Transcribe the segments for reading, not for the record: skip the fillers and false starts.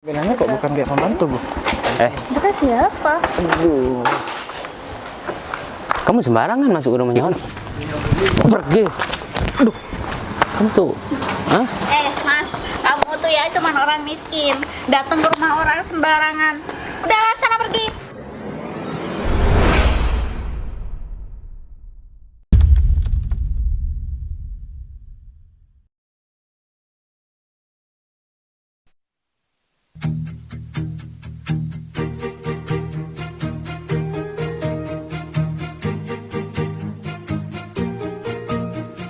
Benarnya kok bukan kayak pembantu, Bu? Itu kan siapa? Aduh. Kamu sembarangan masuk ke rumahnya orang. Pergi. Aduh. Kamu tuh. Hah? Mas, kamu tuh ya cuman orang miskin. Datang ke rumah orang sembarangan. Udah, sana pergi.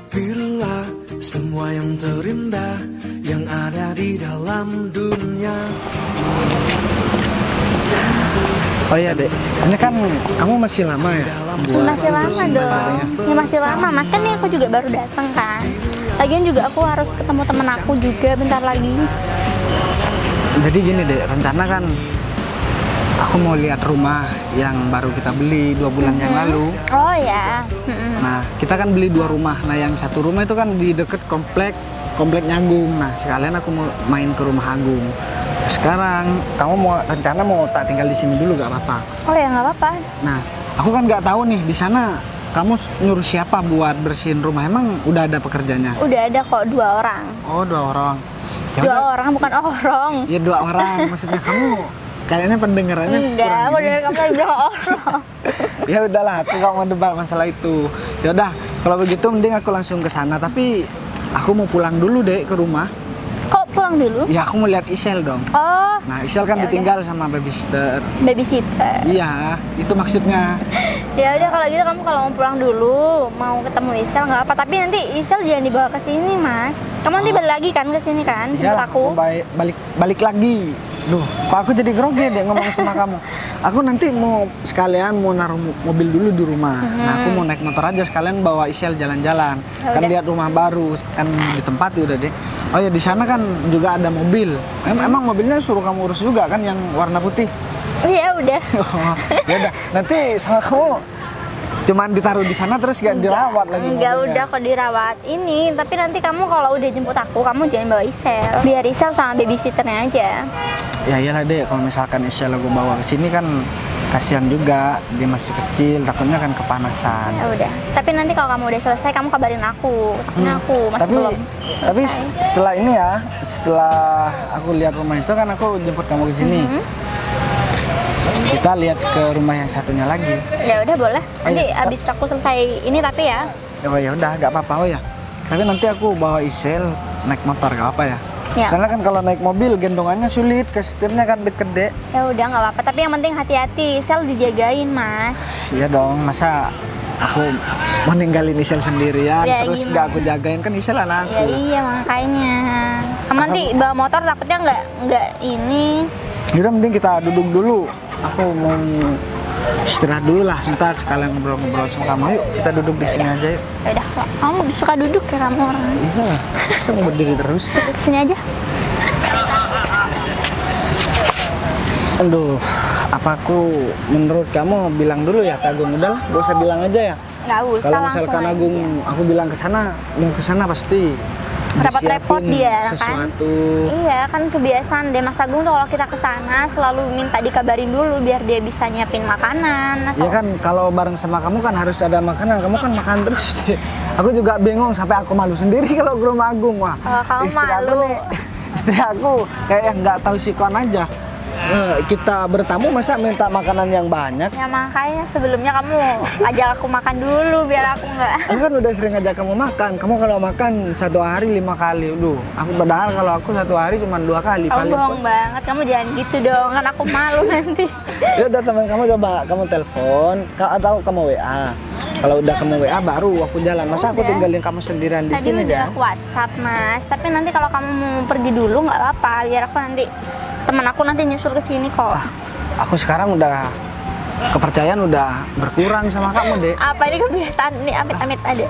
Bila semua yang terindah yang ada di dalam dunia. Oh iya, Dek. Ini kan kamu masih lama ya? Masih lama dong. Ya masih lama, Mas. Kan nih aku juga baru datang kan. Lagian juga aku harus ketemu temen aku juga bentar lagi. Jadi gini, Dek. Rencana kan aku mau lihat rumah yang baru kita beli 2 bulan yang lalu. Oh ya. Nah, kita kan beli 2 rumah. Nah, yang satu rumah itu kan di deket komplek Agung. Nah, sekalian aku mau main ke rumah Agung. Sekarang kamu rencana mau tak tinggal di sini dulu, gak apa-apa? Oh ya, nggak apa-apa. Nah, aku kan nggak tahu nih di sana kamu nyuruh siapa buat bersihin rumah. Emang udah ada pekerjanya? Udah ada kok 2 orang. Oh, 2 orang. Ya 2 udah. orang bukan orang. Ya 2 orang. Maksudnya kamu kayaknya pendengarannya Enggak, kurang aku ini. dari kamu 2 orang. Ya udahlah, aku nggak mau debat masalah itu. Ya udah, kalau begitu mending aku langsung ke sana. Tapi aku mau pulang dulu deh ke rumah. Kok pulang dulu? Ya aku mau lihat Isel dong. Oh, Nah, Isel kan Ya udah. ditinggal sama babysitter. babysitter. Iya, itu maksudnya. Ya udah kalau gitu kamu kalau mau pulang dulu, mau ketemu Isel nggak apa. Tapi nanti Isel jangan dibawa ke sini, Mas. Kamu nanti balik lagi kan ke sini kan? Jemput Iyalah, aku. balik lagi. Duh, kok aku jadi grogi deh ngomong sama kamu. Aku nanti mau sekalian mau naruh mobil dulu di rumah. Nah, aku mau naik motor aja sekalian bawa Isel jalan-jalan. Ya Kan udah. lihat rumah baru, kan ditempati udah deh. Oh ya, di sana kan juga ada mobil. Emang mobilnya suruh kamu urus juga kan yang warna putih? Iya udah. Oh, ya udah. Nanti sama kamu cuman ditaruh di sana terus gak dirawat lagi Enggak, mobilnya. udah kok dirawat ini. Tapi nanti kamu kalau udah jemput aku, kamu jangan bawa Isel. Biar Isel sama babysitternya aja. Ya iyalah deh, kalau misalkan Isel aku bawa ke sini kan kasihan juga, dia masih kecil, takutnya kan kepanasan. Ya udah. Tapi nanti kalau kamu udah selesai, kamu kabarin aku. Takutnya aku masih Tapi belum. tapi selesai. setelah ini ya, setelah aku lihat rumah itu kan aku jemput kamu ke sini. Kita lihat ke rumah yang satunya lagi. Ya udah boleh. Nanti Ayo. abis aku selesai ini tapi ya. Ya udah, nggak apa-apa oh ya. Tapi nanti aku bawa Isel naik motor gak apa ya? Ya. Karena kan kalau naik mobil gendongannya sulit, ke setirnya kan deket dek. Ya udah nggak apa-apa. Tapi yang penting hati-hati. Isel dijagain, Mas. Iya dong, masa aku mau ninggalin Isel sendirian Ya, terus gimana? nggak aku jagain, kan Isel anakku. Ya iya makanya. Kamu nanti bawa motor takutnya nggak ini. Yaudah, mending kita duduk dulu. Aku mau istirahat dulu lah sebentar, sekalian ngobrol-ngobrol sama kamu. Yuk kita duduk di sini aja yuk. Ya udah, kamu suka duduk ya kamu orang. Iya, saya mau berdiri terus. Sini aja. Aduh, apa aku menurut kamu bilang dulu ya ke Agung? Udahlah, gak usah bilang aja ya. Nggak usah Kalau langsung misalkan aja. Agung, aku bilang ke sana, mau ke sana pasti Repot-repot disiapin dia, kan? sesuatu. Iya kan kebiasaan deh Mas Agung tuh kalau kita ke sana selalu minta dikabarin dulu biar dia bisa nyiapin makanan atau Ya kan, kalau bareng sama kamu kan harus ada makanan. Kamu kan makan terus. Aku juga bingung sampai aku malu sendiri kalau ke rumah Agung. Wah, Kalau kamu istri aku malu. nih, istri aku kayak nggak tahu sikon aja. Kita bertamu masa minta makanan yang banyak? ya makanya sebelumnya kamu ajak aku makan dulu biar aku nggak. Aku kan udah sering ngajak kamu makan. Kamu kalau makan 1 hari 5 kali. Duh, aku padahal kalau aku 1 hari cuma 2 kali Kamu paling. bohong banget, kamu jangan gitu dong kan aku malu nanti. Ya udah, teman kamu coba kamu telepon atau kamu WA. Kalau udah kamu WA baru aku jalan. Masa aku Udah. tinggalin kamu sendirian di Tadi sini udah ya? aku WhatsApp Mas, tapi nanti kalau kamu mau pergi dulu nggak apa-apa, biar aku nanti temen aku nanti nyusul ke sini kok. Aku sekarang udah kepercayaan udah berkurang sama kamu, Dek. Apa ini kebiasaan nih amit-amit ada?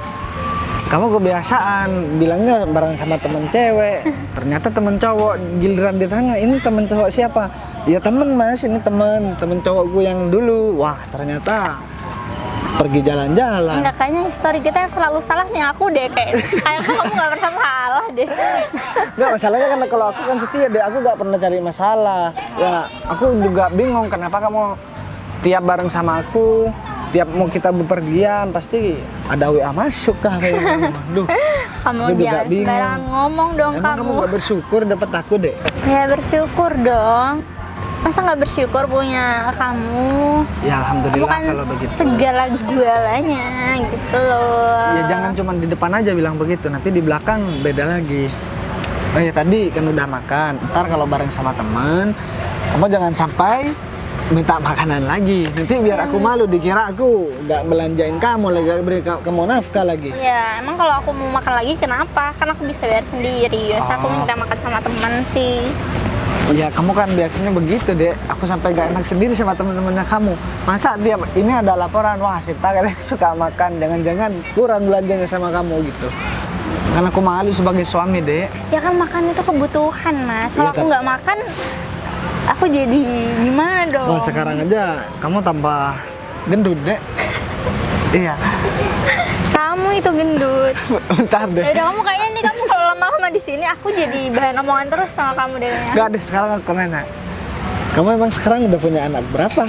Kamu kebiasaan bilangnya bareng sama temen cewek, ternyata temen cowok. Giliran ditanya ini temen cowok siapa? Ya temen Mas, ini temen cowokku yang dulu. Wah, ternyata pergi jalan-jalan. Enggak, kayaknya histori kita yang selalu salah nih aku deh kayak kamu nggak pernah salah deh. Enggak, masalahnya kan kalau aku kan setia deh, aku nggak pernah cari masalah. Ya, aku juga bingung kenapa kamu tiap bareng sama aku, tiap mau kita bepergian pasti ada WA masuk kah kayak gitu. Duh, Kamu aku juga jangan bingung. sembarangan ngomong dong. Emang kamu nggak bersyukur dapat aku deh? Ya bersyukur dong. Masa nggak bersyukur punya kamu? Ya Kamu alhamdulillah kan kalau begitu. segala jualannya gitu loh. Ya jangan cuma di depan aja bilang begitu, nanti di belakang beda lagi. Oh ya tadi kan udah makan, ntar kalau bareng sama teman, kamu jangan sampai minta makanan lagi. Nanti biar aku malu, dikira aku nggak belanjain kamu lagi, beri kamu nafkah lagi. Ya emang kalau aku mau makan lagi kenapa? Kan aku bisa bayar sendiri. Masa aku Oh. minta makan sama teman sih? Ya kamu kan biasanya begitu deh. Aku sampai gak enak sendiri sama teman-temannya kamu. Masa tiap ini ada laporan, wah Sita kalian suka makan, jangan-jangan kurang belanjanya sama kamu gitu. Karena aku malu sebagai suami deh. Ya kan makan itu kebutuhan mas. Iya Kalau aku kan? nggak makan, aku jadi gimana dong? Wah sekarang aja kamu tambah gendut deh. Iya. Kamu itu gendut. Bentar deh. Ya udah kamu kayaknya nih kamu kalau lama-lama di sini aku jadi bahan omongan terus sama kamu deh. Gak deh, sekarang aku nanya. Kamu emang sekarang udah punya anak berapa?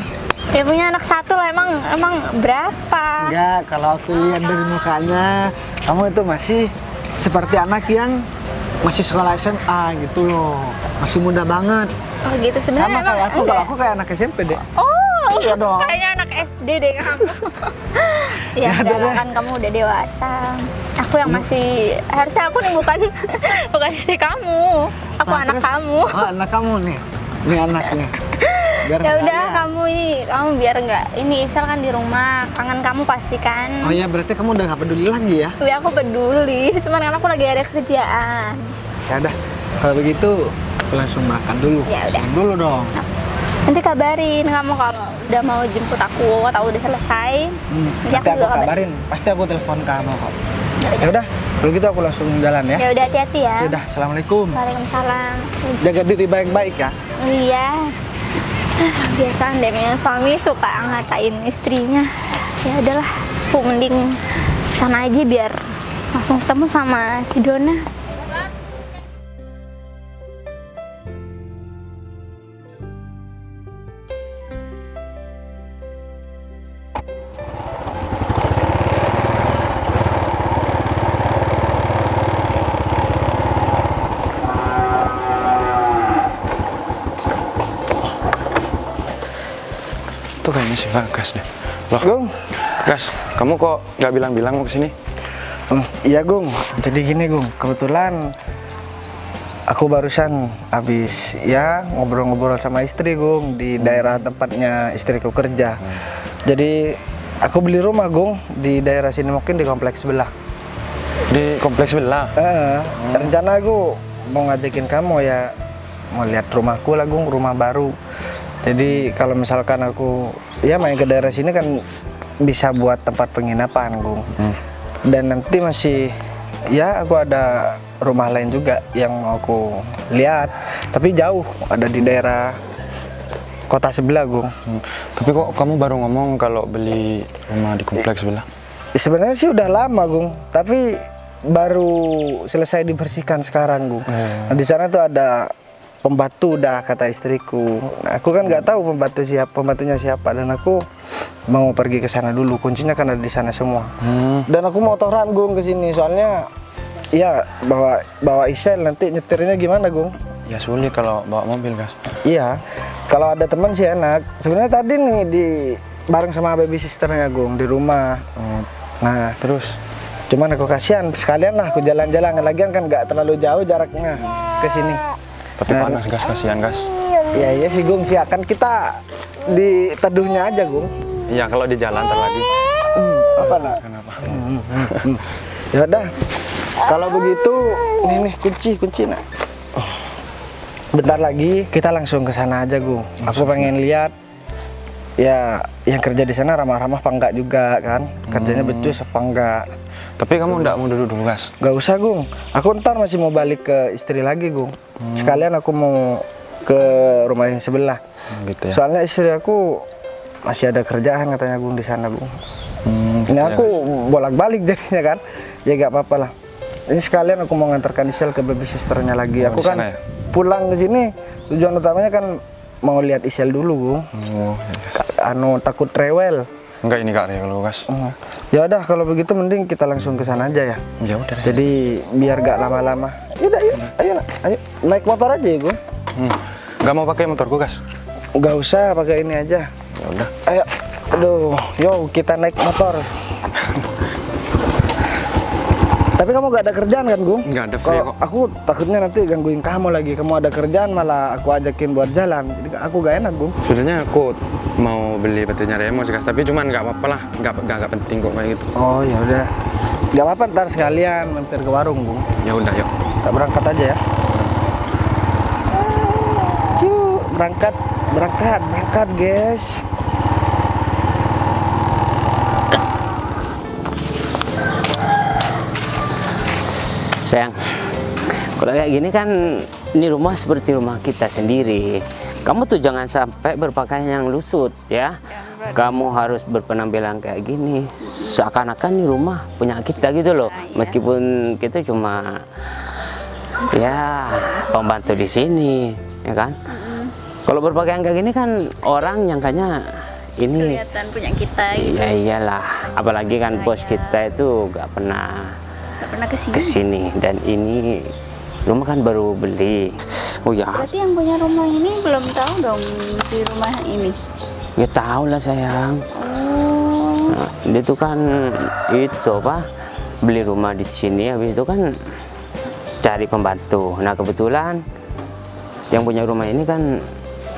Ya punya anak satu lah emang berapa? Enggak, kalau aku lihat dari mukanya, kamu itu masih seperti anak yang masih sekolah SMA gitu loh. Masih muda banget. Oh gitu sebenarnya Sama emang kayak aku, kalau enggak. aku kayak anak SMP deh. Oh, Iya dong. kayaknya anak SD deh kamu. Ya Ya udah udah lah deh. kan kamu udah dewasa. Aku yang masih harusnya aku nih bukan istri kamu. Aku Nah, anak terus- kamu. Oh, anak kamu nih. Ini anaknya. Biar Ya udah sekalian. kamu biar nggak ini Isal kan di rumah kangen kamu pasti kan. Oh ya, berarti kamu udah gak peduli lagi ya? Ya aku peduli, cuman kan aku lagi ada kerjaan. Ya udah, kalau begitu aku langsung makan dulu. Ya udah. Makan dulu dong. Nanti kabarin kamu kalau udah mau jemput aku atau udah selesai. Nanti aku juga kabarin. Pasti aku telepon kamu kok. Ya udah, kalau gitu aku langsung jalan ya. Ya udah hati-hati ya. Ya udah, assalamualaikum. Waalaikumsalam. Jaga diri baik-baik ya. Iya. Biasaan deh kayaknya suami suka ngatain istrinya. Ya udahlah, aku mending kesana aja biar langsung ketemu sama si Dona. Itu kayaknya si Bagas deh. Loh, Gung. Gas, kamu kok nggak bilang-bilang mau kesini? Iya Gung, jadi gini Gung, kebetulan aku barusan habis ya ngobrol-ngobrol sama istri Gung di daerah tempatnya istriku kerja. Jadi aku beli rumah Gung di daerah sini, mungkin di kompleks sebelah. Di kompleks sebelah. Rencana aku mau ngajakin kamu ya mau lihat rumahku lah Gung, rumah baru. Jadi kalau misalkan aku ya main ke daerah sini kan bisa buat tempat penginapan Gung. Dan nanti masih ya aku ada rumah lain juga yang mau aku lihat, tapi jauh, ada di daerah kota sebelah Gung. Tapi kok kamu baru ngomong kalau beli rumah di kompleks sebelah? Sebenarnya sih udah lama Gung, tapi baru selesai dibersihkan sekarang Gung. Nah, di sana tuh ada pembantu udah kata istriku. Nah, aku kan nggak tahu pembantunya siapa, dan aku mau pergi ke sana dulu. Kuncinya kan ada di sana semua. Dan aku motoran Gung ke sini, soalnya ya bawa Isel, nanti nyetirnya gimana Gung? Ya sulit kalau bawa mobil, Gas. Iya, kalau ada teman sih enak. Sebenarnya tadi nih bareng sama baby sisternya Gung di rumah. Nah Terus? cuman aku kasihan, sekalian lah aku jalan-jalan. Lagian kan nggak terlalu jauh jaraknya ke sini. Tapi Nah, panas, Gas, kasihan, Gas. Iya sih Gung, sih kan kita di teduhnya aja Gung. Iya, kalau di jalan ntar lagi. Apa nak? Kenapa? Ya udah. Kalau begitu, nih kunci nak. Bentar lagi kita langsung ke sana aja Gung. Aku pengen lihat ya yang kerja di sana ramah-ramah apa enggak juga kan? Kerjanya becus apa enggak? Tapi kamu nggak mau duduk dulu, Gas? Gak usah Gung. Aku ntar masih mau balik ke istri lagi Gung. Sekalian aku mau ke rumah yang sebelah. Gitu ya. Soalnya istri aku masih ada kerjaan katanya Gung di sana Gung. Ini aku bolak-balik jadinya kan. Ya gak apa-apa lah. Ini sekalian aku mau ngantarkan Isel ke baby sisternya lagi. Oh, Aku di kan sana ya? pulang ke sini tujuan utamanya kan mau lihat Isel dulu, Gung. Oh, iya. Takut rewel. Enggak ini Kak Ria kalau Gas. Ya udah kalau begitu mending kita langsung ke sana aja ya. Ya udah deh. Jadi biar gak lama-lama. Yaudah, yuk, ayo, ayo naik motor aja ya, Gung. Nggak mau pakai motorku Gas? Nggak usah pakai ini aja. Ya udah. Ayo, aduh, yo kita naik motor. Tapi kamu gak ada kerjaan kan, Gung? Nggak ada, free Kalau kok. aku takutnya nanti gangguin kamu lagi. Kamu ada kerjaan malah aku ajakin buat jalan. Jadi aku gak enak, Gung. Sebenarnya aku mau beli baterainya Remo sih Gas, tapi cuman nggak apa-apa lah, nggak penting kok kayak gitu. Oh ya udah. Gak apa-apa, ntar sekalian mampir ke warung, Gung. Ya udah yuk. Kita berangkat aja ya. Yuk, berangkat, guys. Sayang, kalau kayak gini kan ini rumah seperti rumah kita sendiri. Kamu tuh jangan sampai berpakaian yang lusut ya. Kamu harus berpenampilan kayak gini, seakan-akan ini rumah punya kita gitu loh. Meskipun kita cuma ya pembantu di sini, ya kan. Kalau berpakaian kayak gini kan orang nyangkanya ini Kelihatan punya kita gitu. ya iyalah, apalagi kan bos kita itu gak pernah Gak pernah kesini. kesini, dan ini rumah kan baru beli. Oh ya, Berarti yang punya rumah ini belum tahu dong di rumah ini. ya tahu lah sayang. Oh, Nah, dia tuh kan itu apa, beli rumah di sini, habis itu kan cari pembantu. Nah kebetulan yang punya rumah ini kan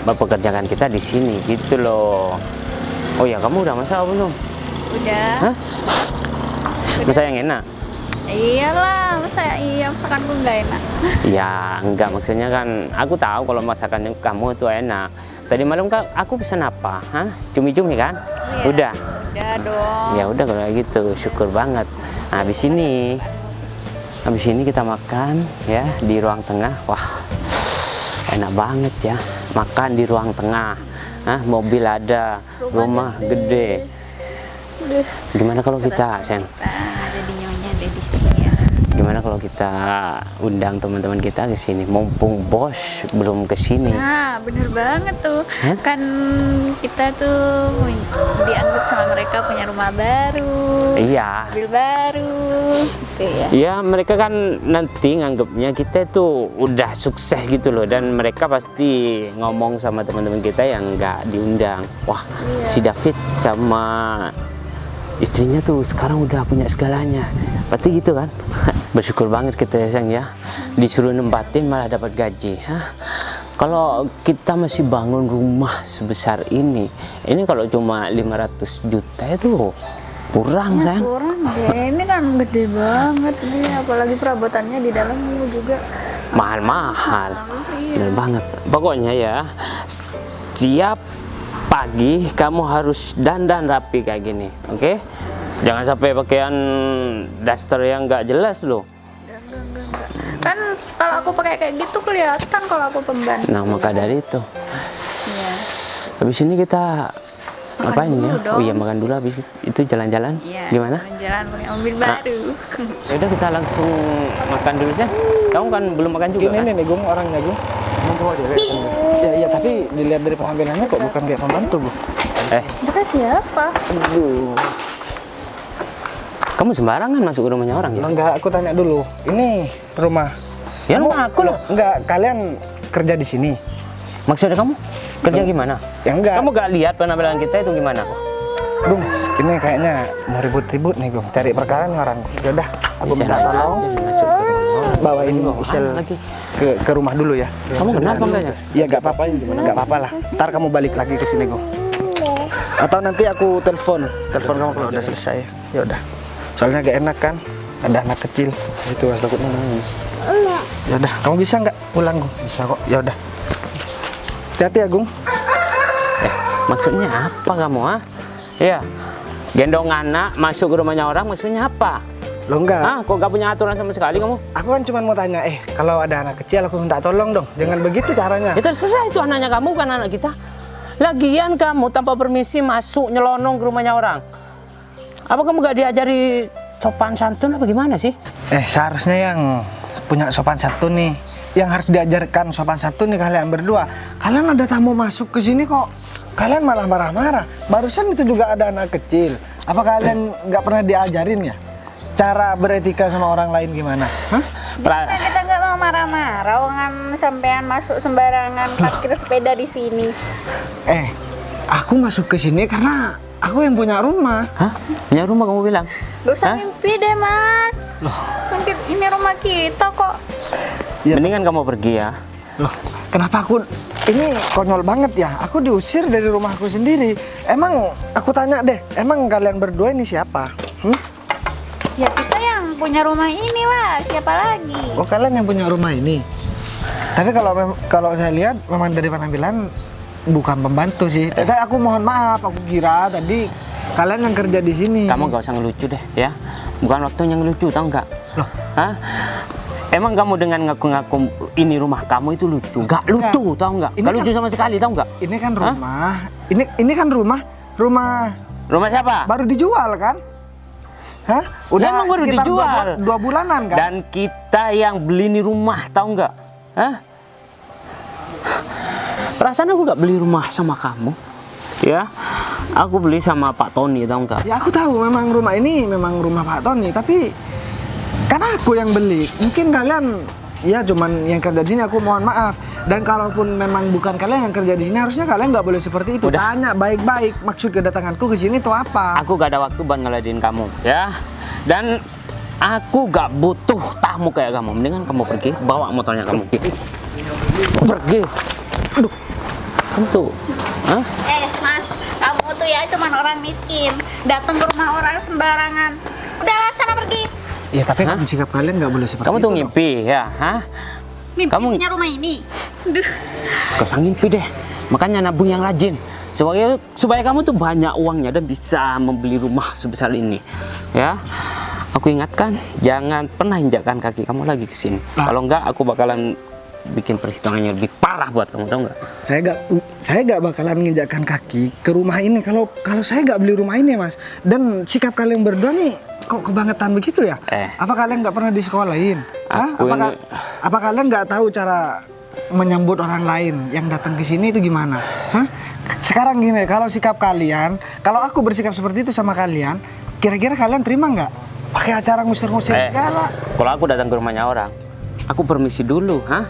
mempekerjakan kita di sini gitu loh. Oh ya, kamu udah masak belum? udah. Hah? Masak yang enak? Iyalah, masakanku nggak enak. Ya enggak, maksudnya kan aku tahu kalau masakan kamu itu enak. Tadi malam kan aku pesan apa? Hah? Cumi-cumi kan? Iya. Udah. Udah dong. Ya udah kalau gitu, syukur banget. Nah, habis ini kita makan ya di ruang tengah. Wah, enak banget ya, makan di ruang tengah. Mobil ada, rumah gede. Udah. Gimana kalau kita, Sen? Ada di nyonya, ada di sini ya. Gimana kalau kita undang teman-teman kita ke sini? Mumpung bos belum ke sini. Nah, bener banget tuh. Hah? Kan kita tuh dianggap sama mereka punya rumah baru, Iya. mobil baru, gitu ya. Iya, mereka kan nanti nganggapnya kita tuh udah sukses gitu loh, dan mereka pasti ngomong sama teman-teman kita yang nggak diundang. Wah, si David sama istrinya tuh sekarang udah punya segalanya. Berarti gitu kan? Bersyukur banget kita ya sayang ya. Disuruh nempatin malah dapat gaji. Kalau kita masih bangun rumah sebesar ini kalau cuma 500 juta itu kurang sayang. Kurang deh, ini kan gede banget ini, apalagi perabotannya di dalam juga Mahal-mahal. Iya. Bener banget. Pokoknya ya, setiap pagi kamu harus dandan rapi kayak gini, oke? Jangan sampai pakaian daster yang nggak jelas loh. kan kalau aku pakai kayak gitu kelihatan kalau aku pembantu. Nah, maka dari itu. Iya. Habis ini kita ngapain dulu ya? dong. Oh iya, makan dulu, habis itu jalan-jalan. Iya, Gimana? jalan pakai mobil baru. Ya udah, kita langsung makan dulu sih. Kamu kan belum makan juga Ini kan? nih Gung, orangnya Gung. Ya, tapi dilihat dari penampilannya kok bukan kayak pembantu, Bu. Mereka siapa? Aduh. Kamu sembarangan masuk ke rumahnya orang ya? Enggak, aku tanya dulu. Ini rumah. Ya rumah aku loh. Enggak, kalian kerja di sini. Maksudnya kamu kerja gimana? Ya enggak. Kamu gak lihat penampilan kita itu gimana? Gung, ini kayaknya mau ribut-ribut nih, Gung. Cari perkara nih orang. Yaudah, aku Bisa minta tolong masuk ke rumah orang. bawain Bawa Isel anak lagi. ke rumah dulu ya. Kamu kenapa enggak ya? Iya, enggak apa-apa, enggak apa-apa lah. Ntar kamu balik lagi ke sini, Gung. Atau nanti aku telepon kamu kalau udah selesai. Ya udah. Soalnya gak enak kan, ada anak kecil. Itu Gas, takutnya nangis. Ya udah, kamu bisa nggak pulang, Gung? Bisa kok. Ya udah. Hati-hati ya, Gung. Maksudnya apa kamu, ha? Iya. Gendong anak masuk ke rumahnya orang, maksudnya apa? Lo enggak. Hah? Kok gak punya aturan sama sekali kamu? Aku kan cuma mau tanya, kalau ada anak kecil aku minta tolong dong. Jangan begitu caranya. Ya terserah, itu anaknya kamu, kan anak kita. Lagian kamu tanpa permisi masuk nyelonong ke rumahnya orang. Apa kamu gak diajari sopan santun apa gimana sih? Seharusnya yang punya sopan santun nih, yang harus diajarkan sopan santun nih kalian berdua. Kalian ada tamu masuk ke sini kok kalian malah marah-marah. Barusan itu juga ada anak kecil. Apa kalian nggak pernah diajarin ya cara beretika sama orang lain gimana? Hah? Kita nggak mau marah-marah, orang sampean masuk sembarangan parkir sepeda di sini. Aku masuk ke sini karena aku yang punya rumah. Hah? Punya rumah kamu bilang? Gak usah Hah? mimpi deh mas. Loh. Mungkin ini rumah kita kok. Ya. Mendingan kamu pergi ya. Loh, kenapa aku ini konyol banget ya? Aku diusir dari rumahku sendiri. Emang aku tanya deh, emang kalian berdua ini siapa? Ya kita yang punya rumah ini lah, siapa lagi? Oh, kalian yang punya rumah ini. Tapi kalau saya lihat memang dari penampilan bukan pembantu sih. Tapi aku mohon maaf, aku kira tadi kalian yang kerja di sini. Kamu gak usah ngelucu deh ya. Bukan waktunya ngelucu, tahu nggak? Loh, Hah? Emang kamu dengan ngaku-ngaku ini rumah kamu itu lucu? Gak lucu, tahu nggak? Ini Gak lucu sama sekali, tahu nggak? ini kan rumah. Ini kan rumah Rumah siapa? baru dijual kan? Hah? Ya, emang baru sekitar dijual. dua bulanan kan? Dan kita yang beli ini rumah, tahu nggak? Hah? Perasaan aku nggak beli rumah sama kamu, ya? Aku beli sama Pak Tony, tahu nggak? Ya aku tahu memang rumah ini memang rumah Pak Tony, tapi kan aku yang beli. Mungkin kalian ya cuman yang kerja di sini, aku mohon maaf. Dan kalaupun memang bukan kalian yang kerja di sini, harusnya kalian nggak boleh seperti itu. Udah. Tanya baik-baik maksud kedatanganku ke sini itu apa. Aku gak ada waktu buat ngeladenin kamu, ya. Dan aku gak butuh tamu kayak kamu. Mendingan kamu pergi, bawa motornya kamu. Pergi. Aduh, kamu tuh, hah? Mas, kamu tuh ya cuman orang miskin, datang ke rumah orang sembarangan. Udahlah, sana pergi. Ya tapi Hah? kan sikap kalian nggak boleh seperti Kamu itu. tuh ngimpi, ya, hah? Mimpi Kamu- punya rumah ini. Duh. Gak usah ngimpi deh. Makanya nabung yang rajin. Supaya kamu tuh banyak uangnya dan bisa membeli rumah sebesar ini, ya. Aku ingatkan, jangan pernah injakkan kaki kamu lagi ke sini. Nah. Kalau enggak, aku bakalan bikin perhitungannya lebih parah buat kamu, tahu nggak? Saya nggak bakalan nginjakkan kaki ke rumah ini kalau saya nggak beli rumah ini, Mas. Dan sikap kalian berdua nih kok kebangetan begitu ya? Apa kalian nggak pernah disekolahin? Hah? Aku ini- Apa kalian nggak tahu cara menyambut orang lain yang datang ke sini itu gimana? Hah? Sekarang gini, kalau sikap kalian, kalau aku bersikap seperti itu sama kalian, kira-kira kalian terima nggak? Pakai acara ngusir-ngusir segala. Kalau aku datang ke rumahnya orang, aku permisi dulu, hah?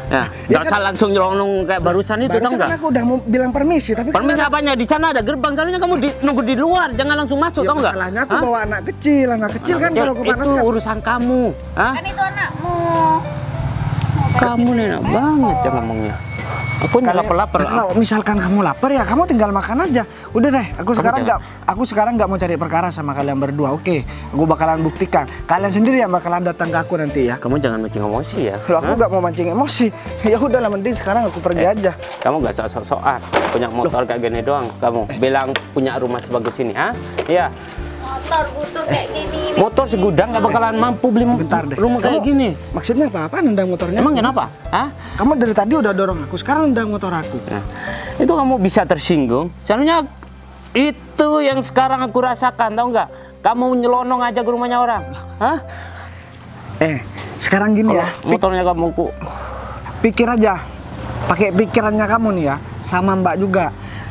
Ya, Ya nggak usah kan- langsung nyelonong kayak barusan itu, tahu Barusan nggak? kan aku udah mau bilang permisi, tapi Permisi kalian- apanya? Di sana ada gerbang, seharusnya kamu nunggu di luar, jangan langsung masuk, Ya, tahu nggak? masalahnya aku Hah? bawa anak kecil kan Kecil, kalau kemana itu urusan kamu, hah? Kan itu anakmu. Kamu enak banget ya ngomongnya. Aku ini lapar-lapar. Kalau misalkan kamu lapar ya kamu tinggal makan aja. Udah deh, aku sekarang nggak mau cari perkara sama kalian berdua. Oke, aku bakalan buktikan. Kalian sendiri yang bakalan datang ke aku nanti ya. Kamu jangan mancing emosi ya. Kalau aku nggak mau mancing emosi, ya udahlah mending sekarang aku pergi aja. Kamu nggak sok-sokan punya motor kayak gini doang. Kamu bilang punya rumah sebagus ini, hah? Iya. Motor butuh kayak gini. Motor segudang nggak bakalan mampu beli Bentar deh. rumah kayak Kamu- gini. Maksudnya apa nendang motornya? Emang kenapa? Hah? Kamu dari tadi udah dorong aku, sekarang nendang motor aku. Nah, itu kamu bisa tersinggung. Soalnya itu yang sekarang aku rasakan, tahu nggak? Kamu nyelonong aja ke rumahnya orang, hah? Sekarang gini Kalau ya, motornya kamu pikir aja, pakai pikirannya kamu nih ya, sama Mbak juga.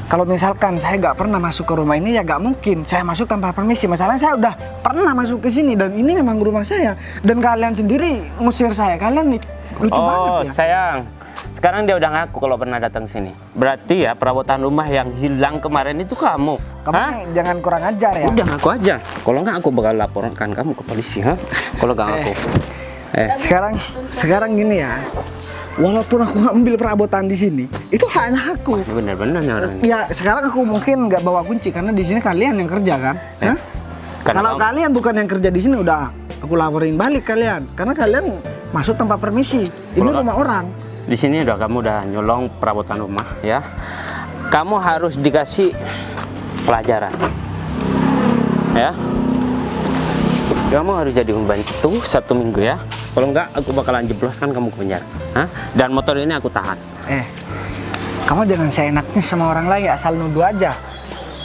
Kalau misalkan saya nggak pernah masuk ke rumah ini ya nggak mungkin saya masuk tanpa permisi. Masalahnya saya udah pernah masuk ke sini dan ini memang rumah saya. Dan kalian sendiri ngusir saya, kalian nih lucu banget Oh ya. sayang, sekarang dia udah ngaku kalau pernah datang sini. Berarti ya perabotan rumah yang hilang kemarin itu kamu. Kamu Hah? nih jangan kurang ajar ya. Udah ngaku aja. Kalau nggak aku bakal laporkan kamu ke polisi, ha? Kalau nggak ngaku. Sekarang gini ya. Walaupun aku ambil perabotan di sini, itu haknya aku. Ini bener-bener nih orang. Ya sekarang aku mungkin nggak bawa kunci karena di sini kalian yang kerja kan. Hah? Karena Kalau kamu- kalian bukan yang kerja di sini udah aku laporin balik kalian karena kalian masuk tanpa permisi. Ini Kalau- rumah orang. Di sini kamu udah nyolong perabotan rumah, ya. Kamu harus dikasih pelajaran, ya. Kamu harus jadi pembantu 1 minggu ya. Kalau enggak, aku bakalan jebloskan kamu ke penjara. Hah? Dan motor ini aku tahan. Kamu jangan seenaknya sama orang lain asal nuduh aja.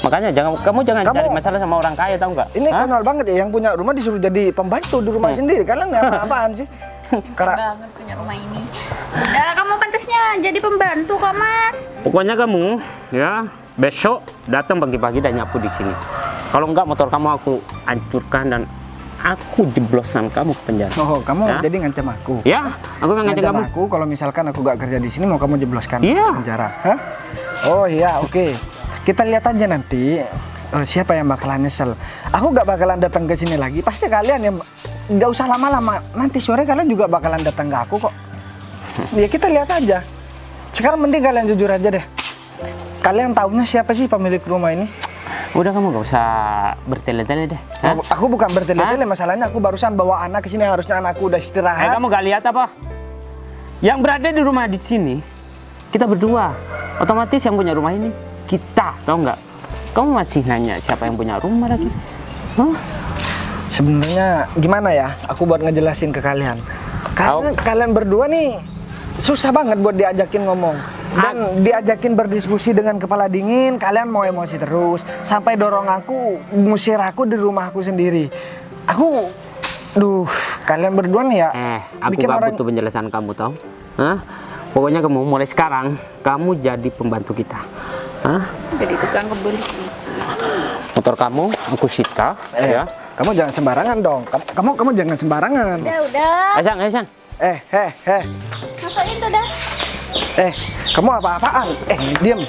Makanya kamu jangan Kamu- cari masalah sama orang kaya, tahu nggak? Ini Hah? konyol banget ya, yang punya rumah disuruh jadi pembantu di rumah sendiri. Kalian apa-apaan sih? Karena Banget punya rumah ini. Udah, kamu pantasnya jadi pembantu kok, Mas. Pokoknya kamu ya besok datang pagi-pagi dan nyapu di sini. Kalau enggak motor kamu aku hancurkan dan aku jebloskan kamu ke penjara. oh, kamu Ya? jadi ngancam aku. Ya, aku nggak ngancam kamu. aku kalau misalkan aku gak kerja di sini mau kamu jebloskan Iya. ke penjara. Hah? Oh iya, oke. Kita lihat aja nanti siapa yang bakalan nyesel. Aku gak bakalan datang ke sini lagi. Pasti kalian yang nggak usah lama-lama. Nanti sore kalian juga bakalan datang ke aku kok. Ya kita lihat aja. Sekarang mending kalian jujur aja deh. Kalian tahunya siapa sih pemilik rumah ini? Udah kamu nggak usah bertele-tele deh. Hah? Aku bukan bertele-tele, masalahnya aku barusan bawa anak ke sini, harusnya anakku udah istirahat. Kamu gak lihat apa? Yang berada di rumah di sini kita berdua. Otomatis yang punya rumah ini kita, tahu nggak? Kamu masih nanya siapa yang punya rumah lagi? Hah? Sebenarnya gimana ya? Aku buat ngejelasin ke kalian. Karena kalian berdua nih susah banget buat diajakin ngomong dan diajakin berdiskusi dengan kepala dingin. Kalian mau emosi terus sampai dorong aku, ngusir aku di rumah aku sendiri. Kalian berdua nih ya. Aku gak butuh penjelasan kamu, tahu? Hah? Pokoknya kamu mulai sekarang kamu jadi pembantu kita. Hah? Jadi tukang kebun. Motor kamu aku sita, ya. Kamu jangan sembarangan dong. Kamu jangan sembarangan. Udah. Ayo, Masuk itu dah. Kamu apa-apaan? Diam.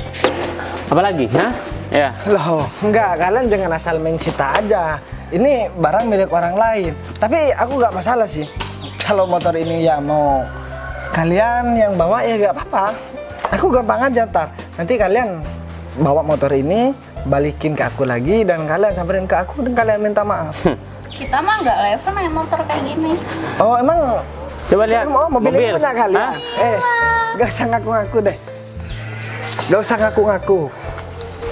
apa lagi? Hah? Ya. Loh, enggak, kalian jangan asal main sita aja. Ini barang milik orang lain. Tapi aku nggak masalah sih. Kalau motor ini ya mau kalian yang bawa ya nggak apa-apa. Aku gampang aja ntar. Nanti kalian bawa motor ini, balikin ke aku lagi dan kalian samperin ke aku dan kalian minta maaf. Kita mah nggak level naik motor kayak gini. Oh, emang Coba lihat. mobil ini punya kalian? Hah? Gak usah ngaku-ngaku deh. Gak usah ngaku-ngaku.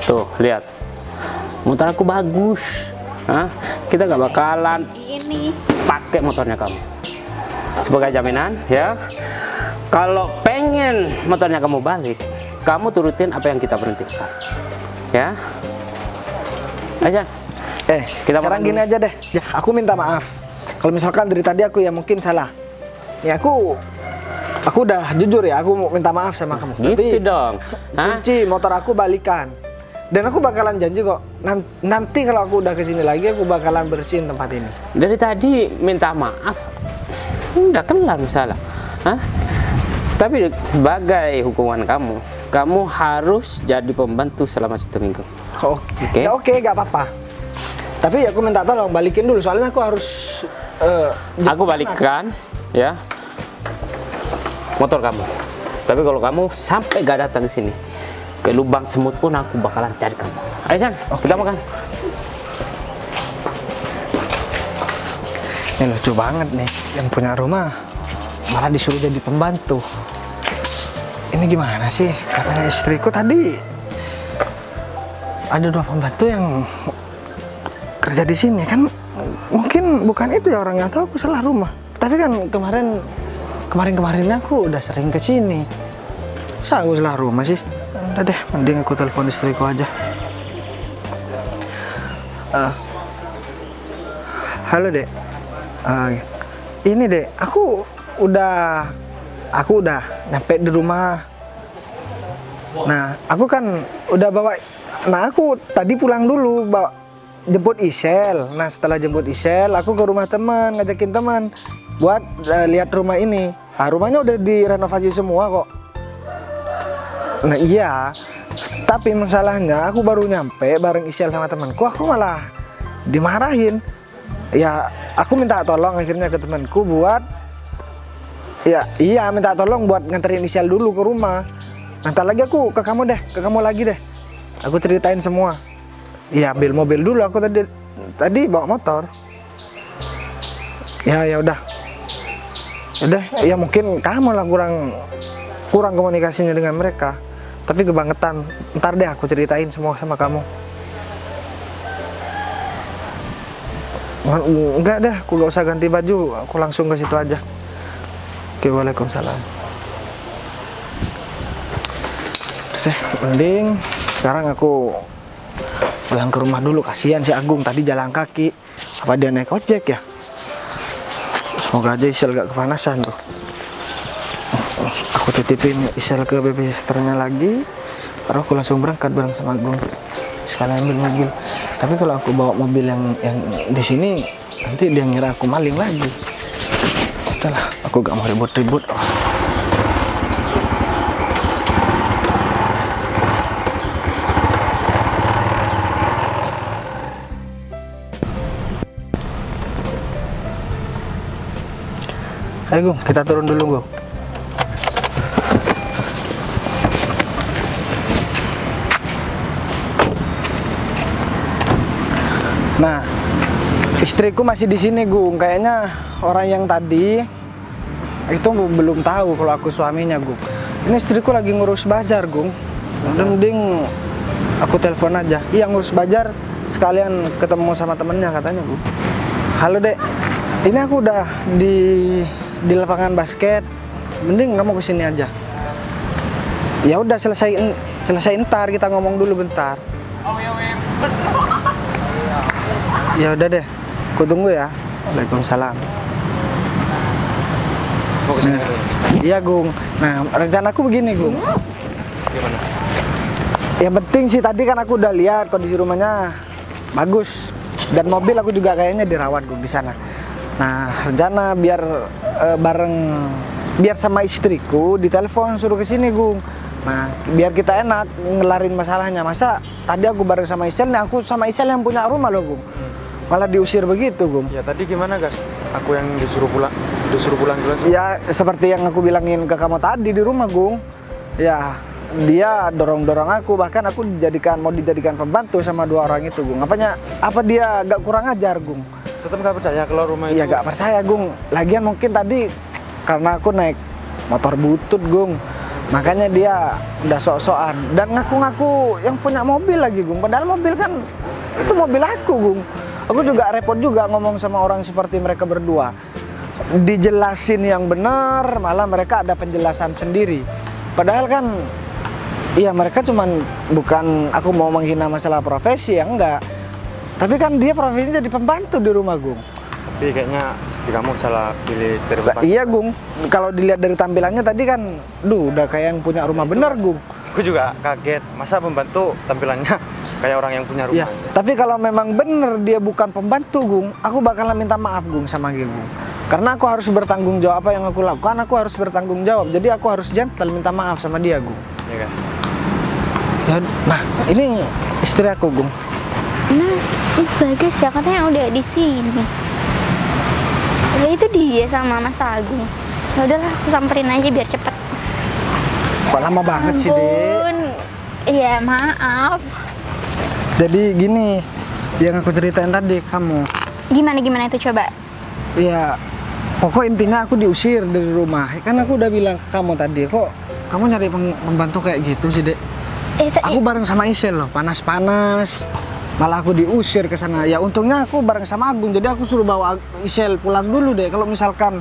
Tuh, lihat. Motor aku bagus. Hah? Kita gak bakalan Ini. pakai motornya kamu. Sebagai jaminan, ya. Kalau pengen motornya kamu balik, kamu turutin apa yang kita berhentikan. Ya. Aja. Kita sekarang gini aja deh. Ya, aku minta maaf. Kalau misalkan dari tadi aku ya mungkin salah. Ya aku udah jujur ya, aku mau minta maaf sama kamu. Gitu dong. Hah? Kunci motor aku balikan. Dan aku bakalan janji kok. Nanti kalau aku udah kesini lagi, aku bakalan bersihin tempat ini. Dari tadi minta maaf. Udah kelar masalah. Hah? Tapi sebagai hukuman kamu harus jadi pembantu selama 1 minggu. Oke. Ya oke, gak apa-apa. Tapi aku minta tolong balikin dulu, soalnya aku harus. Aku balikan, ya, motor kamu. Tapi kalau kamu sampai gak datang ke sini, ke lubang semut pun aku bakalan cari kamu. Ayo Chan, kita makan. Ini lucu banget nih, yang punya rumah malah disuruh jadi pembantu. Ini gimana sih? Katanya istriku tadi ada 2 pembantu yang kerja di sini kan. Mungkin bukan itu ya orangnya, atau aku salah rumah. Tapi kan kemarin aku udah sering ke sini. Masa aku salah rumah sih? Udah deh, mending aku telepon istriku aja. Halo Dek. Ini Dek, aku udah nyampe di rumah. Nah, aku kan udah bawa. Nah, aku tadi pulang dulu jemput Isel. Nah, setelah jemput Isel, aku ke rumah teman, ngajakin teman buat lihat rumah ini. Nah, rumahnya udah direnovasi semua kok. Nah, iya. Tapi masalahnya aku baru nyampe bareng Isel sama temanku, aku malah dimarahin. Ya, aku minta tolong akhirnya ke temanku buat minta tolong buat nganterin Isel dulu ke rumah. Nanti lagi aku ke kamu lagi deh. Aku ceritain semua. Ya, ambil mobil dulu, aku tadi bawa motor. Ya udah. Ya mungkin kamu lah kurang komunikasinya dengan mereka. Tapi kebangetan. Ntar deh aku ceritain semua sama kamu. Enggak deh, aku gak usah ganti baju, aku langsung ke situ aja. Oke, waalaikumsalam. Mending sekarang aku pulang ke rumah dulu, kasihan si Agung tadi jalan kaki. Apa dia naik ojek ya? Semoga aja Isel gak kepanasan tuh. Aku titipin Isel ke babysitternya lagi, baru aku langsung berangkat bareng sama Agung. Sekalian ambil mobil. Tapi kalau aku bawa mobil yang di sini, nanti dia ngira aku maling lagi. Udahlah, aku gak mau ribut-ribut. Ayo Gung, kita turun dulu Gung. Nah, istriku masih di sini Gung. Kayaknya orang yang tadi itu belum tahu kalau aku suaminya Gung. Ini istriku lagi ngurus bazar Gung. Mending aku telepon aja. Iya, ngurus bazar sekalian ketemu sama temennya katanya Gung. Halo Dek, ini aku udah di lapangan basket, mending kamu kesini aja. Ya udah, selesai ntar kita ngomong dulu bentar. Ya udah deh, aku tunggu ya. Waalaikumsalam. Mau kesini? Iya Gung. Nah, rencanaku begini Gung. Gimana? Yang penting sih tadi kan aku udah lihat kondisi rumahnya bagus, dan mobil aku juga kayaknya dirawat Gung di sana. Nah, rencana biar biar sama istriku ditelepon suruh ke sini Gung. Nah, biar kita enak ngelarin masalahnya. Masa tadi aku bareng sama Isel, nih aku sama Isel yang punya rumah loh Gung. Malah diusir begitu Gung. Ya tadi gimana Gas? Aku yang disuruh pulang dulu. Ya seperti yang aku bilangin ke kamu tadi di rumah Gung. Ya, dia dorong aku, bahkan aku mau dijadikan pembantu sama dua orang itu Gung. Apa dia gak kurang ajar Gung? Tetap nggak percaya kalau rumah itu? Iya gak percaya Gung. Lagian mungkin tadi karena aku naik motor butut Gung, makanya dia udah sok-sokan dan ngaku-ngaku yang punya mobil lagi Gung. Padahal mobil kan itu mobil aku Gung. Aku juga repot juga ngomong sama orang seperti mereka berdua. Dijelasin yang benar, malah mereka ada penjelasan sendiri. Padahal kan iya, mereka cuman, bukan aku mau menghina masalah profesi ya, enggak. Tapi kan dia profesinya jadi pembantu di rumah Gung. Tapi kayaknya istri kamu salah pilih cari pembantu. Iya Gung, kalau dilihat dari tampilannya tadi kan, udah kayak yang punya rumah benar Gung. Aku juga kaget, masa pembantu tampilannya kayak orang yang punya rumah. Iya, tapi kalau memang bener dia bukan pembantu Gung, aku bakalan minta maaf Gung sama dia Gung. Karena aku harus bertanggung jawab apa yang aku lakukan, aku harus bertanggung jawab. Jadi aku harus gentle minta maaf sama dia Gung. Iya kan? Ya, nah, ini istri aku Gung. Mas Bagas ya katanya udah di sini. Ya itu dia sama Mas Agung. Ya udahlah, aku samperin aja biar cepet. Kok lama banget sih, Dek? Ampun. Iya, maaf. Jadi gini, yang aku ceritain tadi kamu. Gimana itu coba? Iya, pokok intinya aku diusir dari rumah. Kan aku udah bilang ke kamu tadi, kok kamu nyari pembantu kayak gitu sih, Dek? Aku bareng sama Isel loh, panas-panas. Malah aku diusir ke sana. Ya untungnya aku bareng sama Agung, jadi aku suruh bawa Isel pulang dulu deh. Kalau misalkan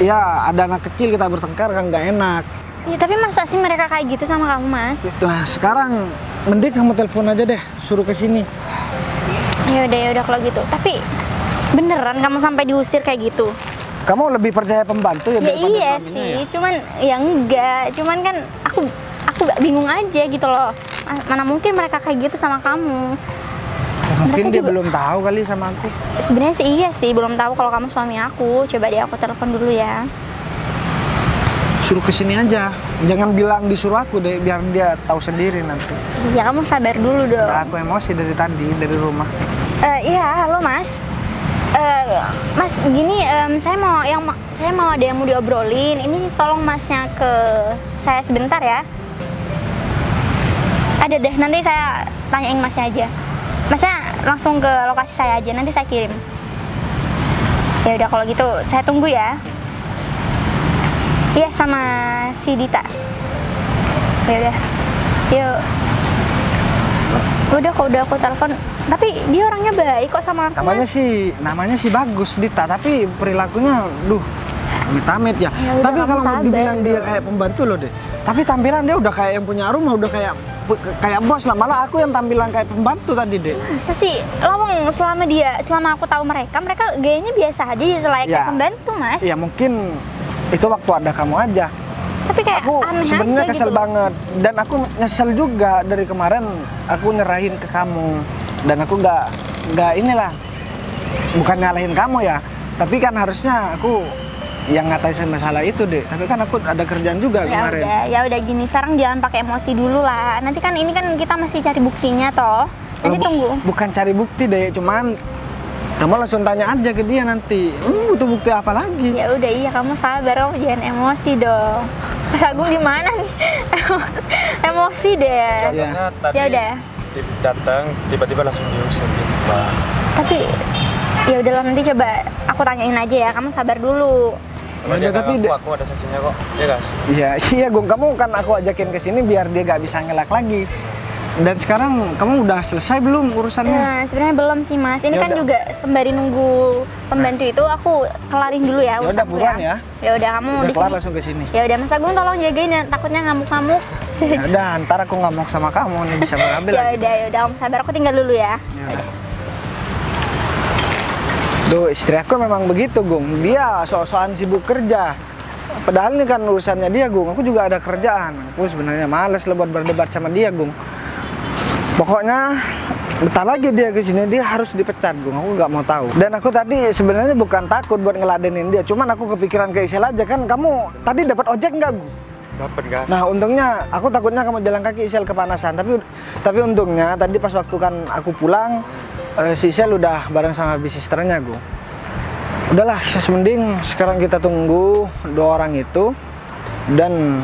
ya ada anak kecil kita bertengkar kan nggak enak. Ya tapi masa sih mereka kayak gitu sama kamu, Mas? Nah sekarang mending kamu telepon aja deh, suruh ke sini. Ya udah kalau gitu. Tapi beneran kamu sampai diusir kayak gitu? Kamu lebih percaya pembantu ya daripada iya suaminya sih, ya? cuman ya enggak. Cuman kan aku bingung aja gitu loh. Mana mungkin mereka kayak gitu sama kamu? Mungkin Mereka dia juga belum tahu kali sama aku. Sebenarnya sih iya sih, belum tahu kalau kamu suami aku. Coba deh aku telepon dulu ya. Suruh ke sini aja. Jangan bilang disuruh aku deh, biar dia tahu sendiri nanti. Iya, kamu sabar dulu dong. Nah, aku emosi dari tadi dari rumah. Iya, halo Mas. Mas, gini, saya mau ada yang mau diobrolin. Ini tolong Masnya ke saya sebentar ya. Ada deh, nanti saya tanyain Masnya aja. Masnya langsung ke lokasi saya aja, nanti saya kirim. Ya udah kalau gitu, saya tunggu ya. Iya, sama si Dita. Ya udah. Yuk. Udah aku telepon. Tapi dia orangnya baik kok sama aku. Namanya sih bagus Dita, tapi perilakunya amit-amit ya. Ya udah, Tapi kamu kalau sabar dibilang dia dong. kayak pembantu loh deh. Tapi tampilan dia udah kayak yang punya rumah, udah kayak kayak bos lah, malah aku yang tampilan kayak pembantu tadi, Dek. Masa sih, Lawang, selama aku tahu mereka gayanya biasa aja ya, selayaknya Ya. pembantu, Mas. Ya mungkin itu waktu ada kamu aja. Tapi kayak Aku aneh sebenarnya aja kesel gitu loh. banget, dan aku nyesel juga dari kemarin aku nyerahin ke kamu, dan aku nggak inilah, bukan nyalahin kamu ya, tapi kan harusnya aku yang ngatain masalah itu, Dek. Tapi kan aku ada kerjaan juga kemarin. Ya udah gini, sekarang jangan pakai emosi dulu lah. Nanti kan ini kan kita masih cari buktinya toh. Nanti tunggu. Bukan cari bukti, Dek, cuman kamu langsung tanya aja ke dia nanti. Butuh bukti apa lagi? Ya udah iya, kamu sabar, kamu jangan emosi dong. Mas Agung gimana nih? Emosi deh. Ya. Ya udah. datang tiba-tiba langsung diusir gitu, Pak. Tapi ya udahlah, nanti coba aku tanyain aja ya. Kamu sabar dulu. Ya, tapi aku ada saksinya kok, ya guys. Iya, Gung, kamu kan aku ajakin ke sini biar dia gak bisa ngelak lagi. Dan sekarang kamu udah selesai belum urusannya? Nah, sebenarnya belum sih, Mas. Ini Ya kan udah. juga sembari nunggu pembantu itu, aku kelarin dulu ya Ya udah, urusanku buruan ya. Ya udah, kamu Udah di kelar sini. langsung ke sini. Ya udah, Mas Agung tolong jagain ya, takutnya ngamuk-ngamuk. Ya udah, ntar aku ngamuk sama kamu nih, bisa mengambil Ya lagi. udah, kamu sabar, aku tinggal dulu ya. Ya udah. Duh, istri aku memang begitu, Gung. Dia sok-sokan sibuk kerja. Padahal ini kan urusannya dia, Gung. Aku juga ada kerjaan. Aku sebenarnya males lah buat berdebat sama dia, Gung. Pokoknya bentar lagi dia ke sini, dia harus dipecat, Gung. Aku nggak mau tahu. Dan aku tadi sebenarnya bukan takut buat ngeladenin dia, cuman aku kepikiran ke Isel aja. Kan kamu tadi dapat ojek nggak, Gung? Dapat gas. Nah, untungnya aku takutnya kamu jalan kaki Isel kepanasan, tapi untungnya tadi pas waktu kan aku pulang, si Isel udah bareng sama bisisternya, Gung. Udahlah, mending sekarang kita tunggu dua orang itu, dan